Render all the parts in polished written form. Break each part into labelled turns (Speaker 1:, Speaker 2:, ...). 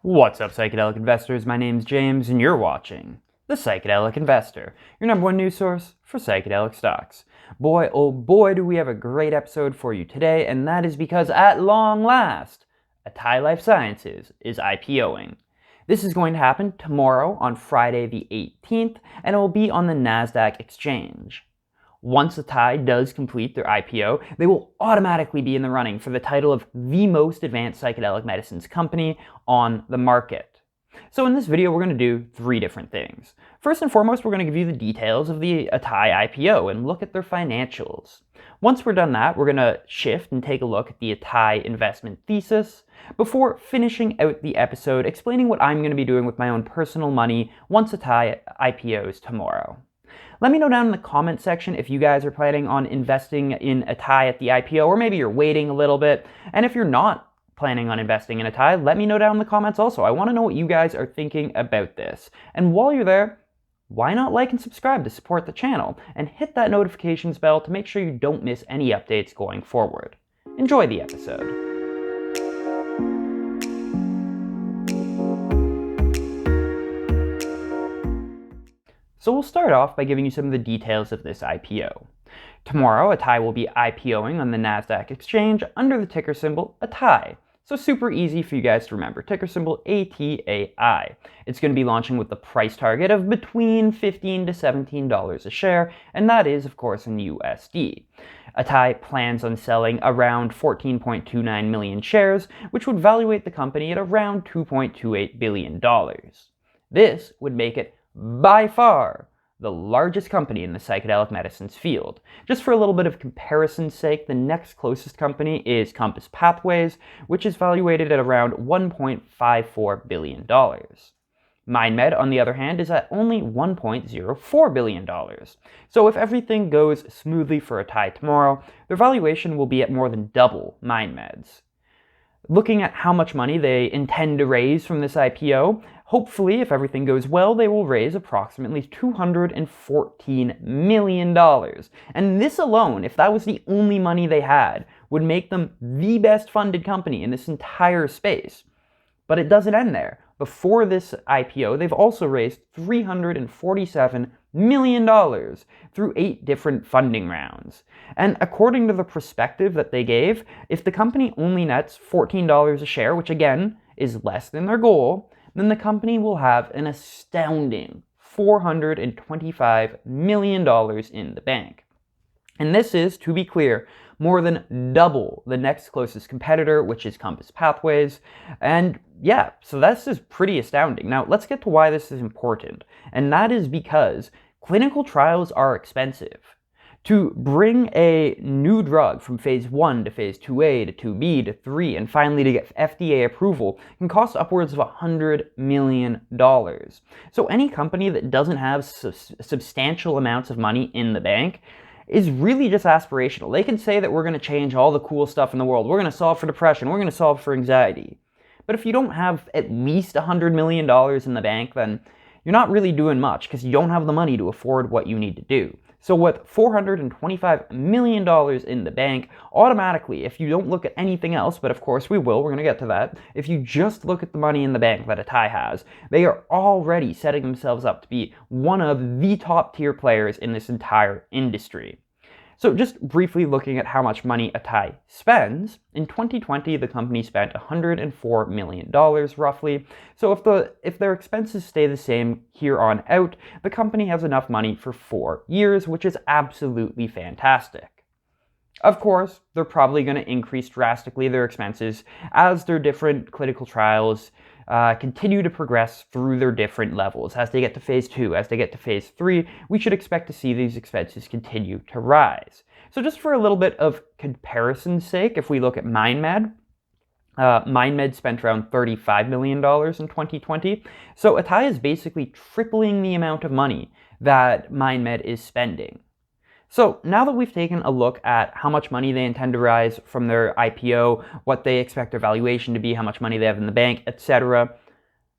Speaker 1: What's up, Psychedelic Investors? My name's James, and you're watching The Psychedelic Investor, your number one news source for psychedelic stocks. Boy, oh boy, do we have a great episode for you today, and that is because, at long last, Atai Life Sciences is IPOing. This is going to happen tomorrow on Friday the 18th, and it will be on the NASDAQ exchange. Once Atai does complete their IPO, they will automatically be in the running for the title of the most advanced psychedelic medicines company on the market. So in this video, we're going to do three different things. First and foremost, we're going to give you the details of the Atai IPO and look at their financials. Once we're done that, we're going to shift and take a look at the Atai investment thesis before finishing out the episode explaining what I'm going to be doing with my own personal money once Atai IPOs tomorrow. Let me know down in the comment section if you guys are planning on investing in Atai at the IPO, or maybe you're waiting a little bit. And if you're not planning on investing in Atai, let me know down in the comments also. I want to know what you guys are thinking about this. And while you're there, why not like and subscribe to support the channel, and hit that notifications bell to make sure you don't miss any updates going forward. Enjoy the episode. So we'll start off by giving you some of the details of this IPO. Tomorrow, Atai will be IPOing on the NASDAQ exchange under the ticker symbol ATAI. So super easy for you guys to remember, ticker symbol ATAI. It's going to be launching with the price target of between $15 to $17 a share, and that is, of course, in USD. Atai plans on selling around 14.29 million shares, which would valuate the company at around $2.28 billion. This would make it by far the largest company in the psychedelic medicines field. Just for a little bit of comparison's sake, the next closest company is Compass Pathways, which is valuated at around $1.54 billion. MindMed, on the other hand, is at only $1.04 billion. So if everything goes smoothly for Atai tomorrow, their valuation will be at more than double MindMed's. Looking at how much money they intend to raise from this IPO, hopefully, if everything goes well, they will raise approximately $214 million. And this alone, if that was the only money they had, would make them the best funded company in this entire space. But it doesn't end there. Before this IPO, they've also raised $347 million through 8 different funding rounds. And according to the perspective that they gave, if the company only nets $14 a share, which again is less than their goal, then the company will have an astounding $425 million in the bank. And this is, to be clear, more than double the next closest competitor, which is Compass Pathways. And yeah, so this is pretty astounding. Now, let's get to why this is important. And that is because clinical trials are expensive. To bring a new drug from phase 1 to phase 2A to 2B to 3 and finally to get FDA approval can cost upwards of $100 million. So any company that doesn't have substantial amounts of money in the bank is really just aspirational. They can say that we're going to change all the cool stuff in the world. We're going to solve for depression. We're going to solve for anxiety. But if you don't have at least $100 million in the bank, then you're not really doing much because you don't have the money to afford what you need to do. So with $425 million in the bank, automatically, if you don't look at anything else, but of course we will, we're going to get to that, if you just look at the money in the bank that Atai has, they are already setting themselves up to be one of the top tier players in this entire industry. So just briefly looking at how much money Atai spends, in 2020 the company spent $104 million roughly. So if their expenses stay the same here on out, the company has enough money for 4 years, which is absolutely fantastic. Of course, they're probably going to increase drastically their expenses as their different clinical trials continue to progress through their different levels. As they get to phase 2, as they get to phase 3, we should expect to see these expenses continue to rise. So just for a little bit of comparison's sake, if we look at MindMed, MindMed spent around $35 million in 2020. So Atai is basically tripling the amount of money that MindMed is spending. So now that we've taken a look at how much money they intend to raise from their IPO, what they expect their valuation to be, how much money they have in the bank, etc.,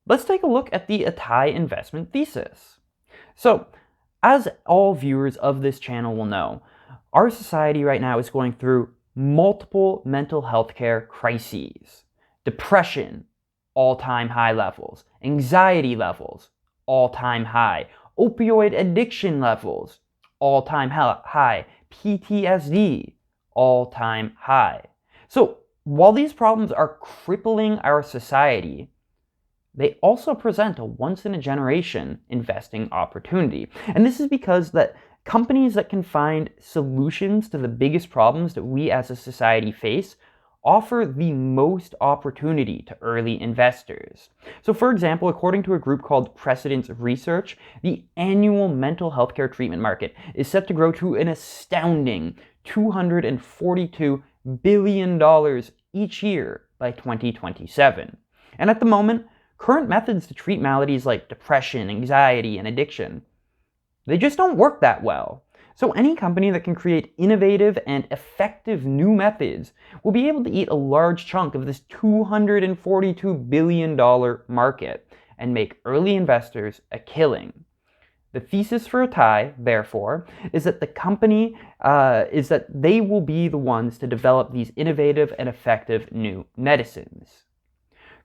Speaker 1: let's take a look at the Atai investment thesis. So, as all viewers of this channel will know, our society right now is going through multiple mental health care crises. Depression, all-time high levels. Anxiety levels, all-time high. Opioid addiction levels, all-time high. PTSD, all-time high. So while these problems are crippling our society, they also present a once-in-a-generation investing opportunity. And this is because that companies that can find solutions to the biggest problems that we as a society face offer the most opportunity to early investors. So for example, according to a group called Precedence Research, the annual mental health care treatment market is set to grow to an astounding $242 billion each year by 2027. And at the moment, current methods to treat maladies like depression, anxiety, and addiction, they just don't work that well. So any company that can create innovative and effective new methods will be able to eat a large chunk of this $242 billion market and make early investors a killing. The thesis for Atai, therefore, is that the company is that they will be the ones to develop these innovative and effective new medicines.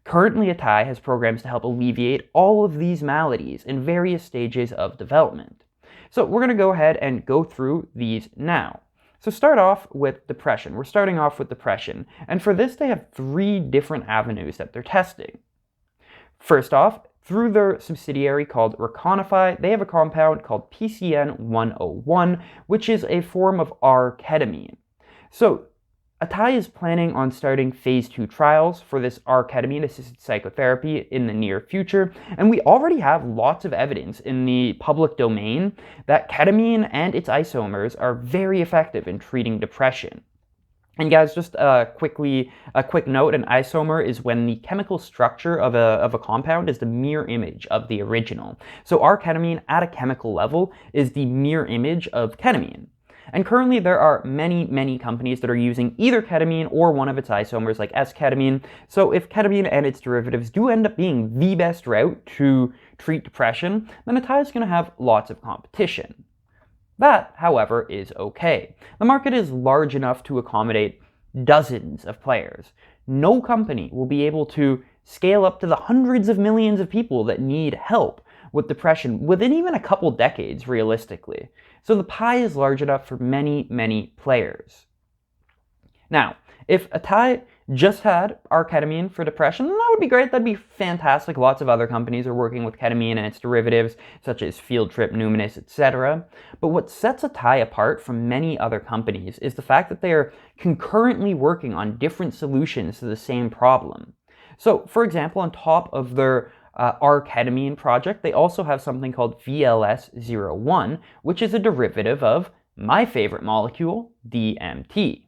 Speaker 1: Currently, Atai has programs to help alleviate all of these maladies in various stages of development. So we're going to go ahead and go through these now. So start off with depression. We're starting off with depression. And for this, they have 3 different avenues that they're testing. First off, through their subsidiary called Reconify, they have a compound called PCN-101, which is a form of R-ketamine. So Atai is planning on starting phase 2 trials for this R-ketamine-assisted psychotherapy in the near future, and we already have lots of evidence in the public domain that ketamine and its isomers are very effective in treating depression. And guys, just a quick note, an isomer is when the chemical structure of a compound is the mirror image of the original. So R-ketamine at a chemical level is the mirror image of ketamine. And currently there are many companies that are using either ketamine or one of its isomers like S-ketamine. So if ketamine and its derivatives do end up being the best route to treat depression, then Atai is going to have lots of competition. That, however, is okay. The market is large enough to accommodate dozens of players. No company will be able to scale up to the hundreds of millions of people that need help with depression within even a couple decades, realistically. So the pie is large enough for many players. Now, if Atai just had R-ketamine for depression, then that would be great. That'd be fantastic. Lots of other companies are working with ketamine and its derivatives, such as Field Trip, Numinous, etc. But what sets Atai apart from many other companies is the fact that they are concurrently working on different solutions to the same problem. So, for example, on top of their R-ketamine project, they also have something called VLS01, which is a derivative of my favorite molecule, DMT.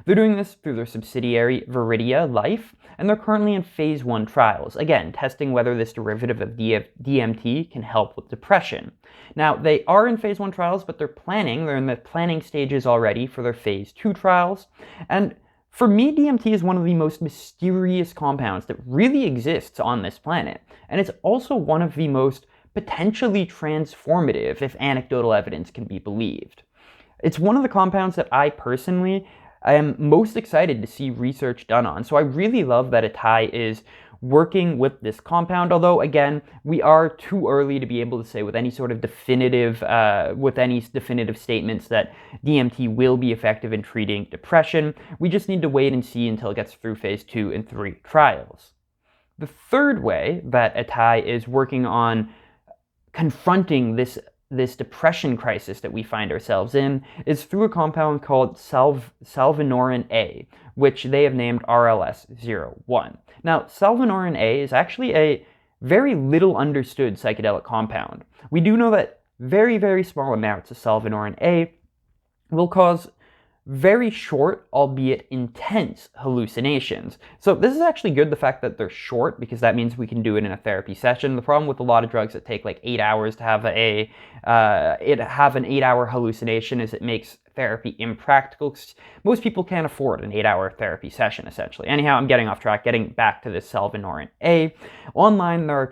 Speaker 1: They're doing this through their subsidiary Viridia Life, and they're currently in phase 1 trials, again, testing whether this derivative of DMT can help with depression. Now, they are in phase 1 trials, but they're in the planning stages already for their phase 2 trials, and for me, DMT is one of the most mysterious compounds that really exists on this planet, and it's also one of the most potentially transformative if anecdotal evidence can be believed. It's one of the compounds that I personally am most excited to see research done on, so I really love that Atai is working with this compound, although again, we are too early to be able to say with any sort of definitive statements that DMT will be effective in treating depression. We just need to wait and see until it gets through phase 2 and 3 trials. The third way that Atai is working on confronting this depression crisis that we find ourselves in is through a compound called Solventrna A, which they have named RLS01. Now, Solventrna A is actually a very little understood psychedelic compound. We do know that very small amounts of Solventrna A will cause very short, albeit intense, hallucinations. So this is actually good, the fact that they're short, because that means we can do it in a therapy session. The problem with a lot of drugs that take like 8 hours to have an 8-hour hallucination is it makes therapy impractical. Most people can't afford an 8-hour therapy session, essentially. Anyhow, I'm getting off track. Getting back to this Solventrna A. Online, there are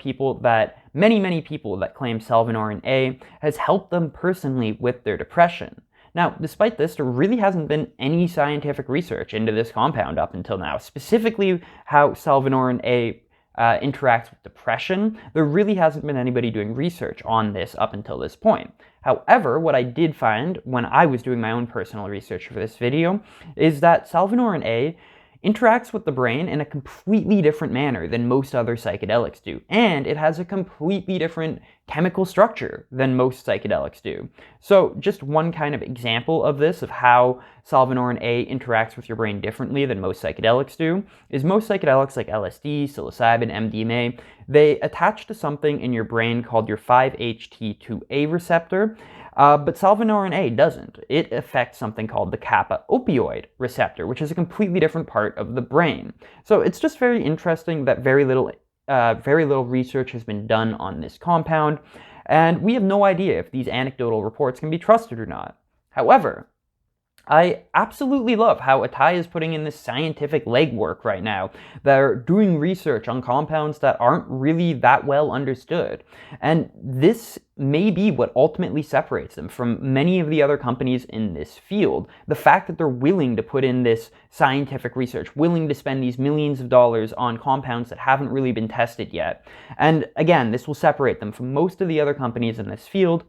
Speaker 1: many people that claim Solventrna A has helped them personally with their depression. Now, despite this, there really hasn't been any scientific research into this compound up until now, specifically how Solventrna A interacts with depression, there really hasn't been anybody doing research on this up until this point. However, what I did find when I was doing my own personal research for this video is that Solventrna interacts with the brain in a completely different manner than most other psychedelics do, and it has a completely different chemical structure than most psychedelics do. So just one kind of example of this, of how Solventrna interacts with your brain differently than most psychedelics do, is most psychedelics like LSD, psilocybin, MDMA, they attach to something in your brain called your 5-HT2A receptor, but Solventrna doesn't. It affects something called the kappa opioid receptor, which is a completely different part of the brain. So it's just very interesting that very little research has been done on this compound, and we have no idea if these anecdotal reports can be trusted or not. However, I absolutely love how Atai is putting in this scientific legwork right now. They're doing research on compounds that aren't really that well understood. And this may be what ultimately separates them from many of the other companies in this field. The fact that they're willing to put in this scientific research, willing to spend these millions of dollars on compounds that haven't really been tested yet. And again, this will separate them from most of the other companies in this field,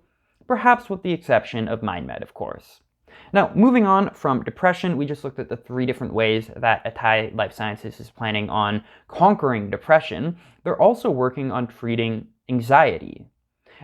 Speaker 1: perhaps with the exception of MindMed, of course. Now, moving on from depression, we just looked at the 3 different ways that Atai Life Sciences is planning on conquering depression. They're also working on treating anxiety.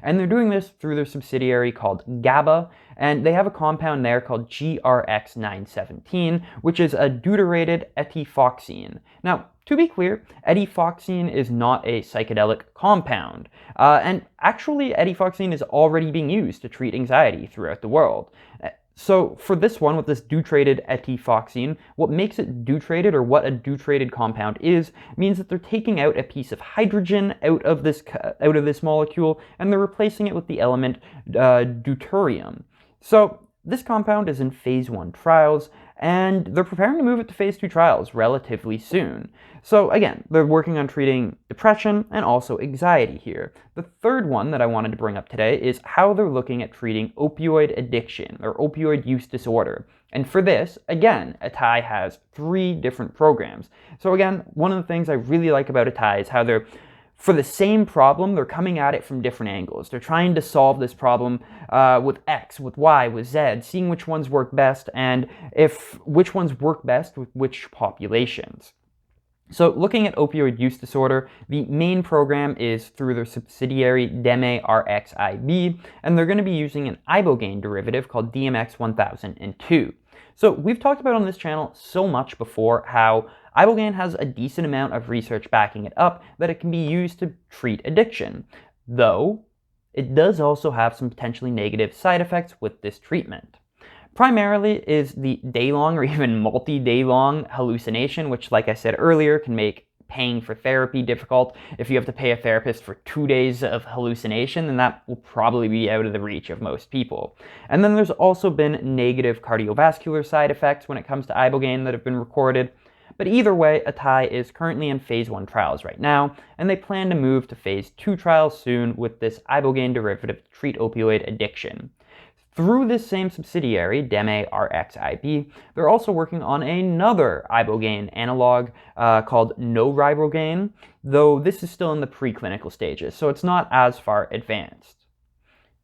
Speaker 1: And they're doing this through their subsidiary called GABA, and they have a compound there called GRX917, which is a deuterated etifoxine. Now, to be clear, etifoxine is not a psychedelic compound, and actually etifoxine is already being used to treat anxiety throughout the world. So for this one, with this deuterated etifoxine, what makes it deuterated, or what a deuterated compound is, means that they're taking out a piece of hydrogen out of this molecule, and they're replacing it with the element deuterium. So this compound is in phase 1 trials, and they're preparing to move it to phase 2 trials relatively soon. So again, they're working on treating depression and also anxiety here. The third one that I wanted to bring up today is how they're looking at treating opioid addiction, or opioid use disorder. And for this, again, Atai has 3 different programs. So again, one of the things I really like about Atai is how they're, for the same problem, they're coming at it from different angles. They're trying to solve this problem with X, with Y, with Z, seeing which ones work best, and which ones work best with which populations. So looking at opioid use disorder, the main program is through their subsidiary DMA-RXIB, and they're going to be using an ibogaine derivative called DMX1002. So we've talked about on this channel so much before how ibogaine has a decent amount of research backing it up that it can be used to treat addiction, though it does also have some potentially negative side effects with this treatment. Primarily is the day-long or even multi-day-long hallucination, which, like I said earlier, can make paying for therapy difficult. If you have to pay a therapist for 2 days of hallucination, then that will probably be out of the reach of most people. And then there's also been negative cardiovascular side effects when it comes to ibogaine that have been recorded. But either way, Atai is currently in phase 1 trials right now, and they plan to move to phase 2 trials soon with this ibogaine derivative to treat opioid addiction. Through this same subsidiary, DMA-RXIB, they're also working on another ibogaine analog called no-ribogaine, though this is still in the preclinical stages, so it's not as far advanced.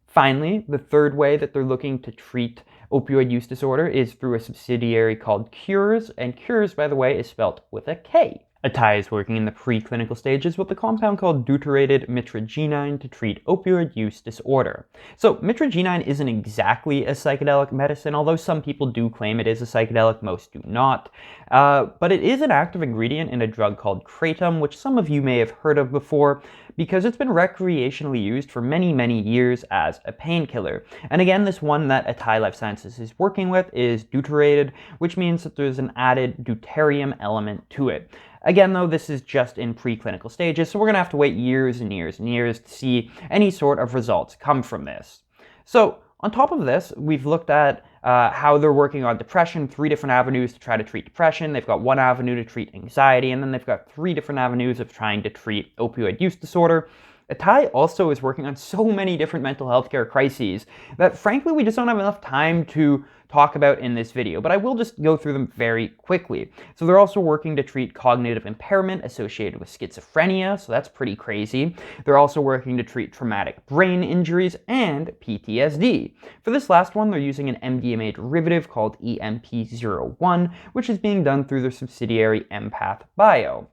Speaker 1: Finally, the third way that they're looking to treat opioid use disorder is through a subsidiary called Cures, and Cures, by the way, is spelled with a K. Atai is working in the preclinical stages with a compound called deuterated mitragynine to treat opioid use disorder. So mitragynine isn't exactly a psychedelic medicine, although some people do claim it is a psychedelic, most do not. But it is an active ingredient in a drug called kratom, which some of you may have heard of before, because it's been recreationally used for many, many years as a painkiller. And again, this one that Atai Life Sciences is working with is deuterated, which means that there's an added deuterium element to it. Again, though, this is just in preclinical stages, so we're going to have to wait years and years and years to see any sort of results come from this. So on top of this, we've looked at how they're working on depression, 3 different avenues to try to treat depression. They've got 1 avenue to treat anxiety, and then they've got 3 different avenues of trying to treat opioid use disorder. Atai also is working on so many different mental health care crises that frankly we just don't have enough time to talk about in this video, but I will just go through them very quickly. So they're also working to treat cognitive impairment associated with schizophrenia, so that's pretty crazy. They're also working to treat traumatic brain injuries and PTSD. For this last one, they're using an MDMA derivative called EMP01, which is being done through their subsidiary Empath Bio.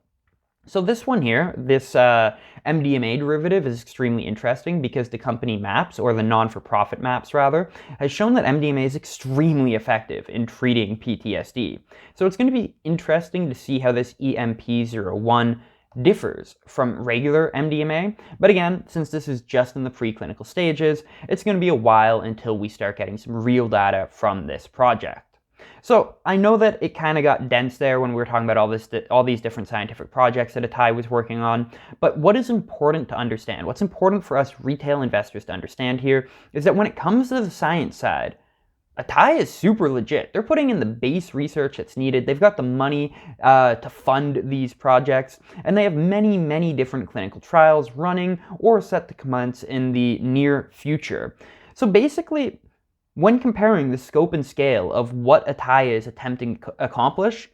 Speaker 1: So this one here, this MDMA derivative is extremely interesting because the company MAPS, or the non-for-profit MAPS rather, has shown that MDMA is extremely effective in treating PTSD. So it's going to be interesting to see how this EMP01 differs from regular MDMA, but again, since this is just in the preclinical stages, it's going to be a while until we start getting some real data from this project. So I know that it kind of got dense there when we were talking about all these different scientific projects that Atai was working on, but what is important to understand, what's important for us retail investors to understand here, is that when it comes to the science side, Atai is super legit. They're putting in the base research that's needed. They've got the money to fund these projects, and they have many, many different clinical trials running or set to commence in the near future. So basically, when comparing the scope and scale of what Atai is attempting to accomplish,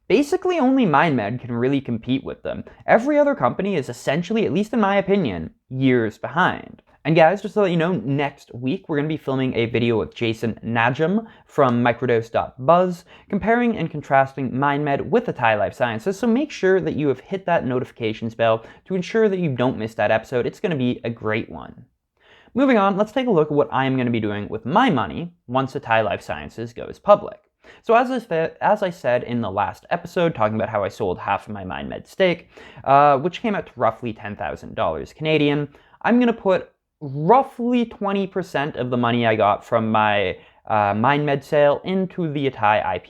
Speaker 1: basically only MindMed can really compete with them. Every other company is essentially, at least in my opinion, years behind. And guys, just to let you know, next week we're going to be filming a video with Jason Najam from microdose.buzz, comparing and contrasting MindMed with Atai Life Sciences, so make sure that you have hit that notifications bell to ensure that you don't miss that episode. It's going to be a great one. Moving on, let's take a look at what I'm going to be doing with my money once Atai Life Sciences goes public. So as I said in the last episode, talking about how I sold half of my MindMed stake, which came out to roughly $10,000 Canadian, I'm going to put roughly 20% of the money I got from my MindMed sale into the Atai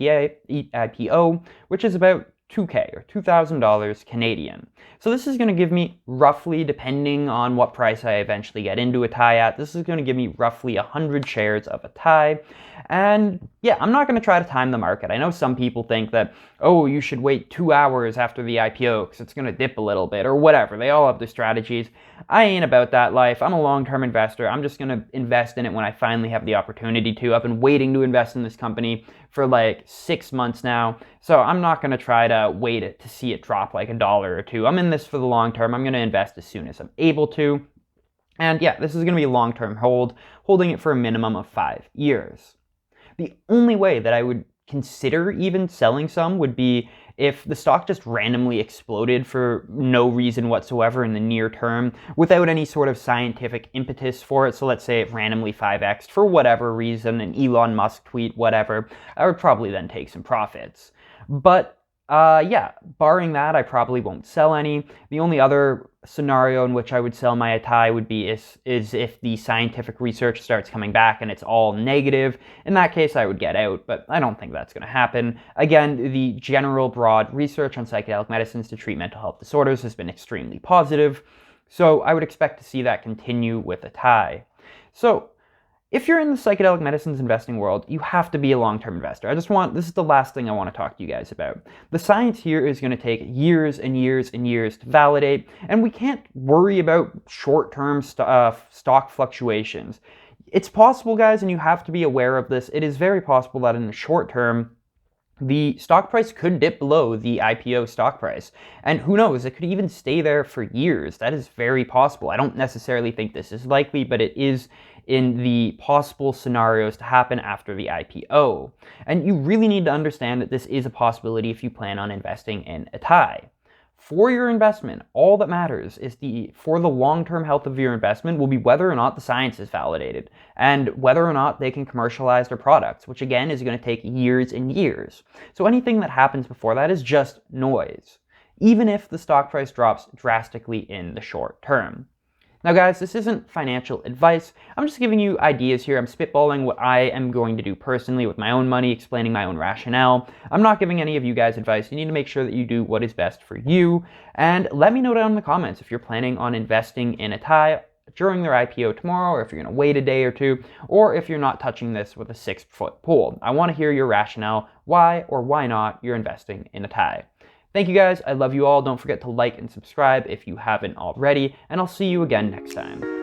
Speaker 1: IPO, which is about $2,000 or $2,000 Canadian. So this is going to give me roughly, depending on what price I eventually get into Atai at, this is going to give me roughly 100 shares of Atai. And yeah, I'm not going to try to time the market. I know some people think that, oh, you should wait 2 hours after the IPO because it's going to dip a little bit or whatever. They all have their strategies. I ain't about that life. I'm a long-term investor. I'm just going to invest in it when I finally have the opportunity to. I've been waiting to invest in this company for like 6 months now. So I'm not going to try to wait to see it drop like $1 or $2. I'm in this for the long term. I'm going to invest as soon as I'm able to. And yeah, this is going to be a long-term hold, holding it for a minimum of 5 years. The only way that I would consider even selling some would be if the stock just randomly exploded for no reason whatsoever in the near term without any sort of scientific impetus for it. So let's say it randomly 5x'd for whatever reason, an Elon Musk tweet, whatever, I would probably then take some profits. But yeah, barring that, I probably won't sell any. The only other scenario in which I would sell my Atai would be is if the scientific research starts coming back and it's all negative. In that case, I would get out, but I don't think that's going to happen. Again, the general broad research on psychedelic medicines to treat mental health disorders has been extremely positive, so I would expect to see that continue with Atai. So if you're in the psychedelic medicines investing world, you have to be a long-term investor. This is the last thing I want to talk to you guys about. The science here is going to take years and years and years to validate, and we can't worry about short-term stock fluctuations. It's possible, guys, and you have to be aware of this. It is very possible that in the short term, the stock price could dip below the IPO stock price. And who knows, it could even stay there for years. That is very possible. I don't necessarily think this is likely, but it is in the possible scenarios to happen after the IPO. And you really need to understand that this is a possibility if you plan on investing in Atai. For your investment, all that matters is for the long-term health of your investment will be whether or not the science is validated and whether or not they can commercialize their products, which again is going to take years and years. So anything that happens before that is just noise, even if the stock price drops drastically in the short term. Now guys, this isn't financial advice. I'm just giving you ideas here. I'm spitballing what I am going to do personally with my own money, explaining my own rationale. I'm not giving any of you guys advice. You need to make sure that you do what is best for you. And let me know down in the comments if you're planning on investing in Atai during their IPO tomorrow, or if you're going to wait a day or two, or if you're not touching this with a 6-foot pole. I want to hear your rationale, why or why not you're investing in Atai. Thank you guys, I love you all. Don't forget to like and subscribe if you haven't already, and I'll see you again next time.